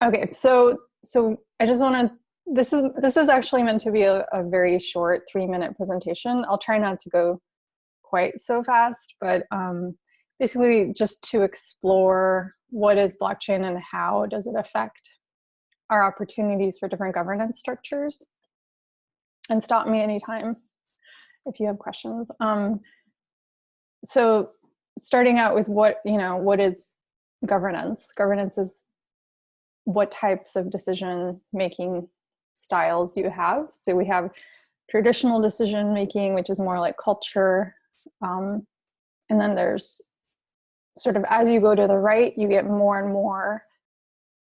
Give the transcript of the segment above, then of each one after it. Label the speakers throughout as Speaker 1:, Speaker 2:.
Speaker 1: Okay, so I just want to. This is actually meant to be a very short 3-minute presentation. I'll try not to go quite so fast, but basically just to explore what is blockchain and how does it affect our opportunities for different governance structures. And stop me anytime if you have questions. So starting out with what is governance? Governance is what types of decision making styles do you have? So we have traditional decision making, which is more like culture. And then there's sort of, as you go to the right, you get more and more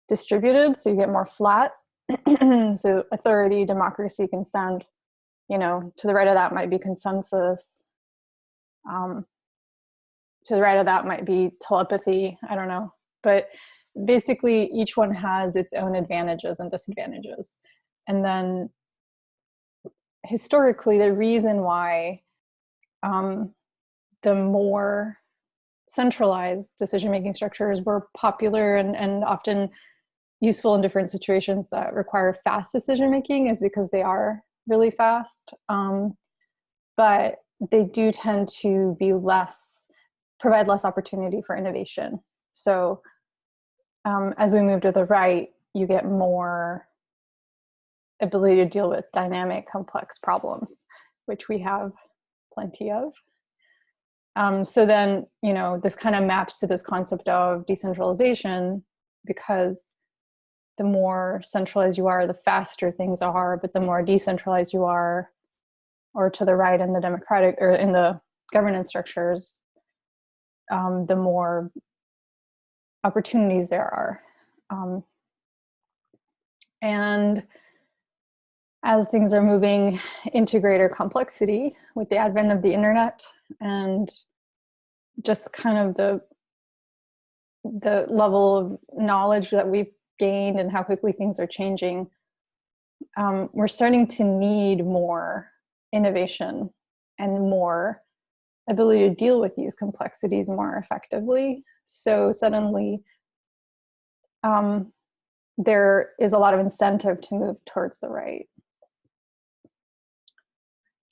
Speaker 1: distributed. So you get more flat. So authority, democracy, consent, to the right of that might be consensus. To the right of that might be telepathy. I don't know. But basically, each one has its own advantages and disadvantages. And then historically, the reason why the more centralized decision-making structures were popular and often useful in different situations that require fast decision-making is because they are really fast. But they do tend to be provide less opportunity for innovation. So as we move to the right, you get more ability to deal with dynamic, complex problems, which we have plenty of. So then, this kind of maps to this concept of decentralization, because the more centralized you are, the faster things are, but the more decentralized you are, or to the right in the democratic or in the governance structures, the more opportunities there are. And as things are moving into greater complexity with the advent of the internet and just kind of the level of knowledge that we've gained and how quickly things are changing, we're starting to need more innovation and more ability to deal with these complexities more effectively. So suddenly, there is a lot of incentive to move towards the right.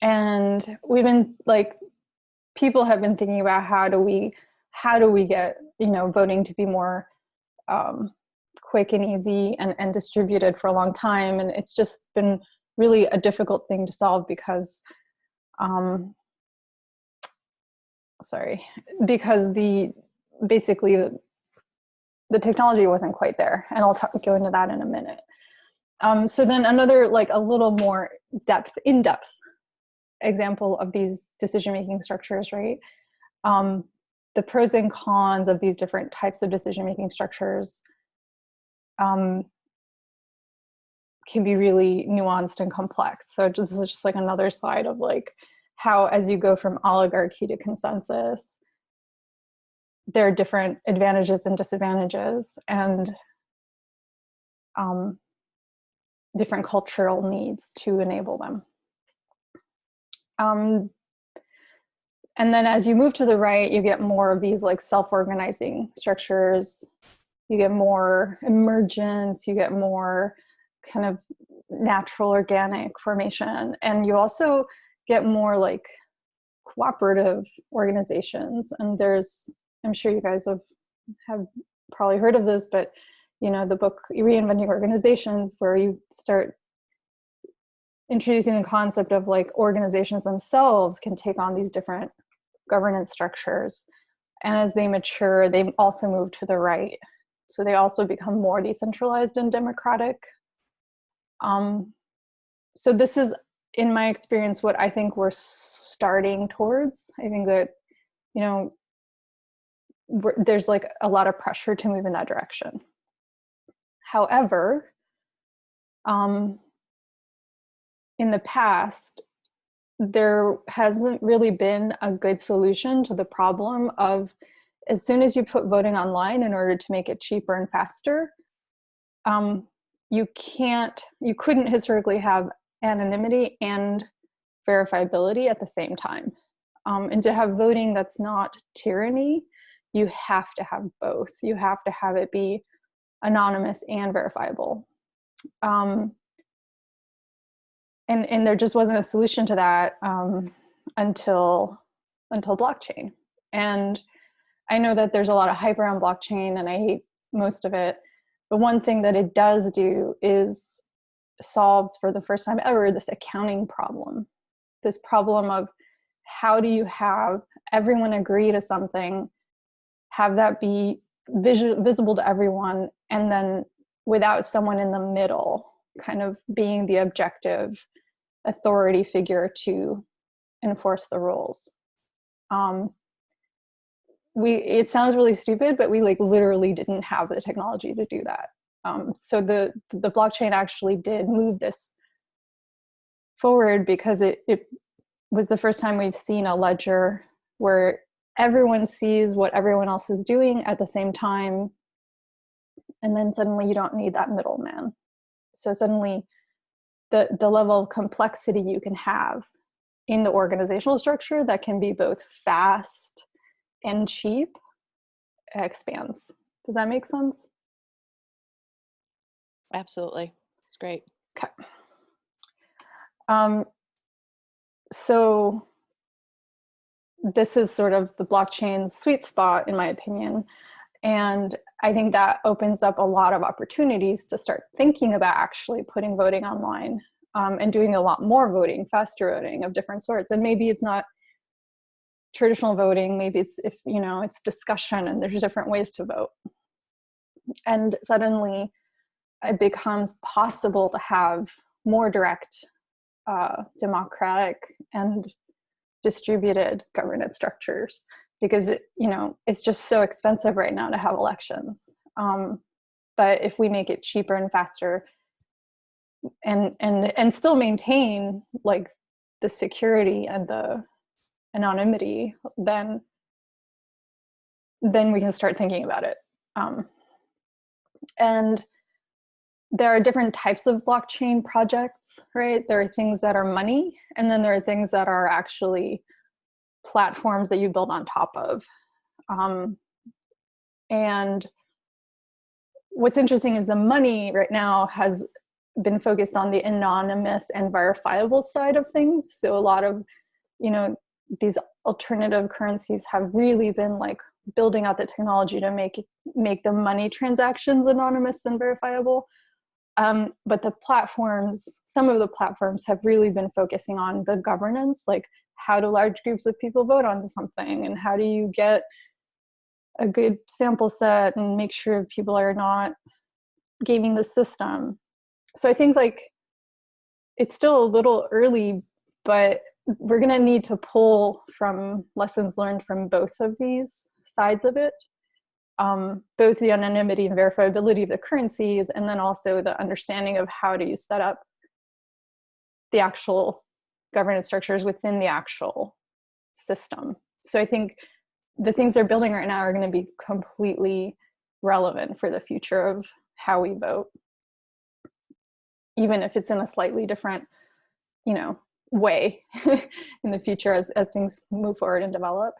Speaker 1: And we've been people have been thinking about how do we get, voting to be more quick and easy and distributed for a long time. And it's just been really a difficult thing to solve because basically the technology wasn't quite there. And I'll go into that in a minute. So then another, a little more in-depth example of these decision-making structures, right? The pros and cons of these different types of decision-making structures can be really nuanced and complex. So this is just another slide of how, as you go from oligarchy to consensus, there are different advantages and disadvantages and different cultural needs to enable them. And then as you move to the right, you get more of these self-organizing structures. You get more emergence, you get more kind of natural organic formation. And you also get more cooperative organizations. And I'm sure you guys have probably heard of this, but the book Reinventing Organizations, where you start introducing the concept of organizations themselves can take on these different governance structures. And as they mature, they also move to the right. So they also become more decentralized and democratic. So this is, in my experience, what I think we're starting towards. I think that, there's a lot of pressure to move in that direction. However, in the past, there hasn't really been a good solution to the problem of, as soon as you put voting online in order to make it cheaper and faster, you couldn't historically have anonymity and verifiability at the same time. And to have voting that's not tyranny, you have to have both. You have to have it be anonymous and verifiable. And there just wasn't a solution to that until blockchain. And I know that there's a lot of hype around blockchain, and I hate most of it. But one thing that it does do is solves, for the first time ever, this accounting problem. This problem of how do you have everyone agree to something, have that be visible to everyone, and then without someone in the middle kind of being the objective authority figure to enforce the rules. It sounds really stupid, but we like literally didn't have the technology to do that. So the blockchain actually did move this forward, because it was the first time we've seen a ledger where everyone sees what everyone else is doing at the same time, and then suddenly you don't need that middleman. So suddenly the level of complexity you can have in the organizational structure that can be both fast and cheap expands. Does that make sense?
Speaker 2: Absolutely. It's great.
Speaker 1: Okay. So this is sort of the blockchain's sweet spot, in my opinion. And I think that opens up a lot of opportunities to start thinking about actually putting voting online, and doing a lot more voting, faster voting of different sorts. And maybe it's not traditional voting, maybe it's, if it's discussion, and there's different ways to vote. And suddenly it becomes possible to have more direct, democratic and distributed governance structures, because it's just so expensive right now to have elections. But if we make it cheaper and faster, and still maintain like the security and the anonymity, then we can start thinking about it. And there are different types of blockchain projects, right? There are things that are money, and then there are things that are actually platforms that you build on top of. And what's interesting is the money right now has been focused on the anonymous and verifiable side of things. So a lot of, these alternative currencies have really been like building out the technology to make the money transactions anonymous and verifiable. But the platforms, some of the platforms have really been focusing on the governance, like how do large groups of people vote on something, and how do you get a good sample set and make sure people are not gaming the system. So I think like it's still a little early, but we're going to need to pull from lessons learned from both of these sides of it. Both the anonymity and verifiability of the currencies, and then also the understanding of how do you set up the actual governance structures within the actual system. So I think the things they're building right now are going to be completely relevant for the future of how we vote, even if it's in a slightly different, way in the future as things move forward and develop.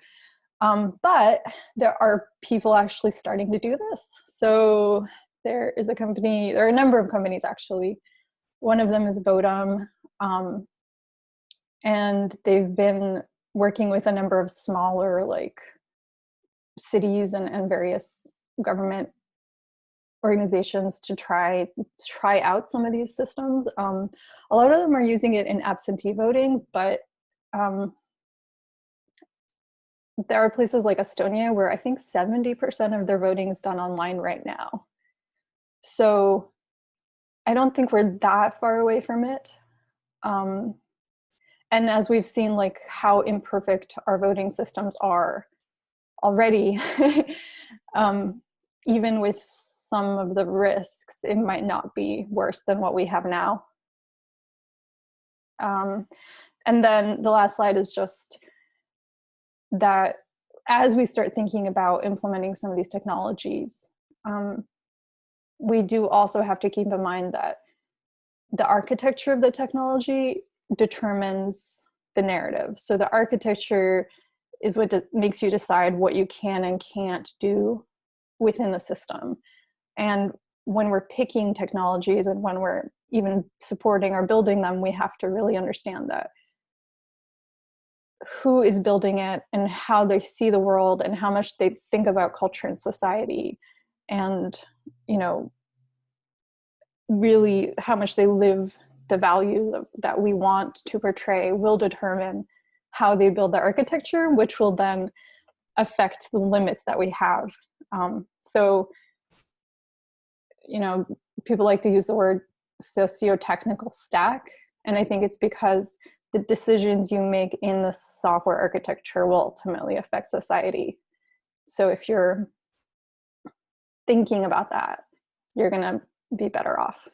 Speaker 1: But there are people actually starting to do this. So there are a number of companies actually. One of them is Votum, and they've been working with a number of smaller like cities and various government organizations to try out some of these systems. A lot of them are using it in absentee voting, but there are places like Estonia where I think 70% of their voting is done online right now. So I don't think we're that far away from it. And as we've seen, like how imperfect our voting systems are already, even with some of the risks, it might not be worse than what we have now. And then the last slide is just that as we start thinking about implementing some of these technologies, we do also have to keep in mind that the architecture of the technology determines the narrative. So the architecture is what makes you decide what you can and can't do within the system. And when we're picking technologies and when we're even supporting or building them, we have to really understand that who is building it and how they see the world and how much they think about culture and society, and, you know, really how much they live the values that we want to portray will determine how they build the architecture, which will then affect the limits that we have. So, you know, people like to use the word socio-technical stack, and I think it's because the decisions you make in the software architecture will ultimately affect society. So if you're thinking about that, you're going to be better off.